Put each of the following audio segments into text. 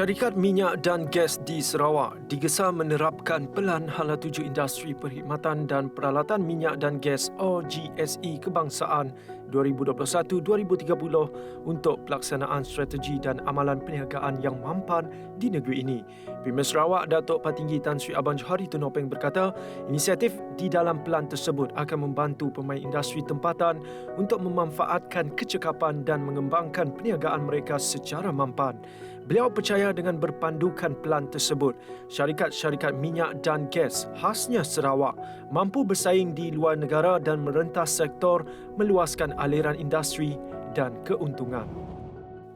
Syarikat minyak dan gas di Sarawak digesa menerapkan Pelan Hala Tuju Industri Perkhidmatan dan Peralatan Minyak dan Gas OGSE Kebangsaan 2021-2030 untuk pelaksanaan strategi dan amalan perniagaan yang mampan di negeri ini. Premier Sarawak Datuk Patinggi Tan Sri Abang Johari Tunopeng berkata, inisiatif di dalam pelan tersebut akan membantu pemain industri tempatan untuk memanfaatkan kecekapan dan mengembangkan perniagaan mereka secara mampan. Beliau percaya dengan berpandukan pelan tersebut, syarikat-syarikat minyak dan gas khasnya Sarawak mampu bersaing di luar negara dan merentas sektor, meluaskan aliran industri dan keuntungan.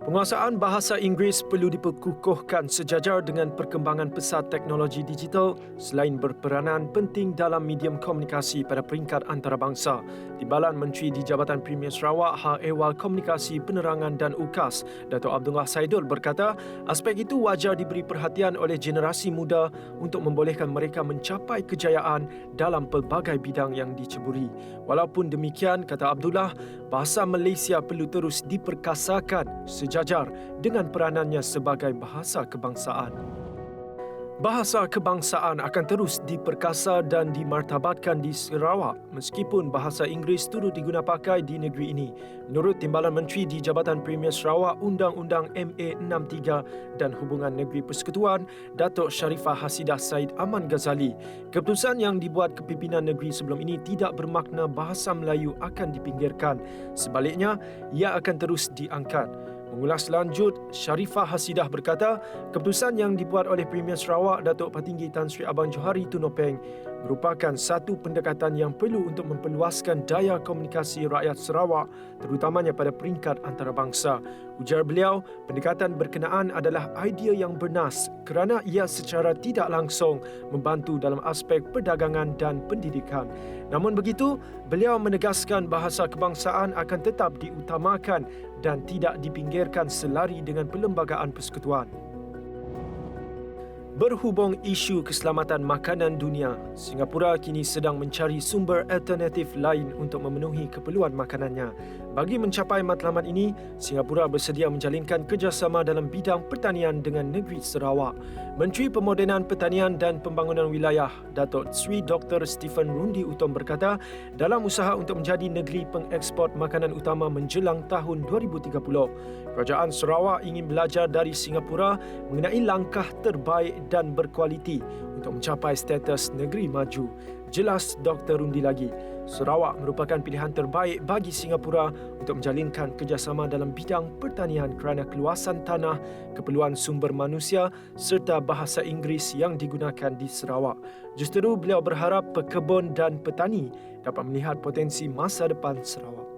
Penguasaan bahasa Inggeris perlu diperkukuhkan sejajar dengan perkembangan pesat teknologi digital selain berperanan penting dalam medium komunikasi pada peringkat antarabangsa. Timbalan Menteri di Jabatan Premier Sarawak Hal Ehwal Komunikasi Penerangan dan UKAS, Datuk Abdullah Saidul berkata, aspek itu wajar diberi perhatian oleh generasi muda untuk membolehkan mereka mencapai kejayaan dalam pelbagai bidang yang diceburi. Walaupun demikian, kata Abdullah, bahasa Malaysia perlu terus diperkasakan sejajar dengan peranannya sebagai bahasa kebangsaan. Bahasa kebangsaan akan terus diperkasa dan dimartabatkan di Sarawak meskipun bahasa Inggeris turut digunapakai di negeri ini. Menurut Timbalan Menteri di Jabatan Premier Sarawak Undang-Undang MA 63 dan Hubungan Negeri Persekutuan, Datuk Sharifah Hasidah Said Aman Ghazali, keputusan yang dibuat kepimpinan negeri sebelum ini tidak bermakna bahasa Melayu akan dipinggirkan. Sebaliknya, ia akan terus diangkat. Mengulas lanjut, Sharifah Hasidah berkata, keputusan yang dibuat oleh Premier Sarawak Datuk Patinggi Tan Sri Abang Johari Tunopeng merupakan satu pendekatan yang perlu untuk memperluaskan daya komunikasi rakyat Sarawak terutamanya pada peringkat antarabangsa. Ujar beliau, pendekatan berkenaan adalah idea yang bernas kerana ia secara tidak langsung membantu dalam aspek perdagangan dan pendidikan. Namun begitu, beliau menegaskan bahasa kebangsaan akan tetap diutamakan dan tidak dipinggirkan selari dengan perlembagaan persekutuan. Berhubung isu keselamatan makanan dunia, Singapura kini sedang mencari sumber alternatif lain untuk memenuhi keperluan makanannya. Bagi mencapai matlamat ini, Singapura bersedia menjalinkan kerjasama dalam bidang pertanian dengan negeri Sarawak. Menteri Pemodenan Pertanian dan Pembangunan Wilayah, Datuk Sri Dr. Stephen Rundi Utom berkata, dalam usaha untuk menjadi negeri pengeksport makanan utama menjelang tahun 2030, Kerajaan Sarawak ingin belajar dari Singapura mengenai langkah terbaik dan berkualiti untuk mencapai status negeri maju. Jelas Dr. Rundi lagi, Sarawak merupakan pilihan terbaik bagi Singapura untuk menjalinkan kerjasama dalam bidang pertanian kerana keluasan tanah, keperluan sumber manusia serta bahasa Inggeris yang digunakan di Sarawak. Justeru beliau berharap pekebun dan petani dapat melihat potensi masa depan Sarawak.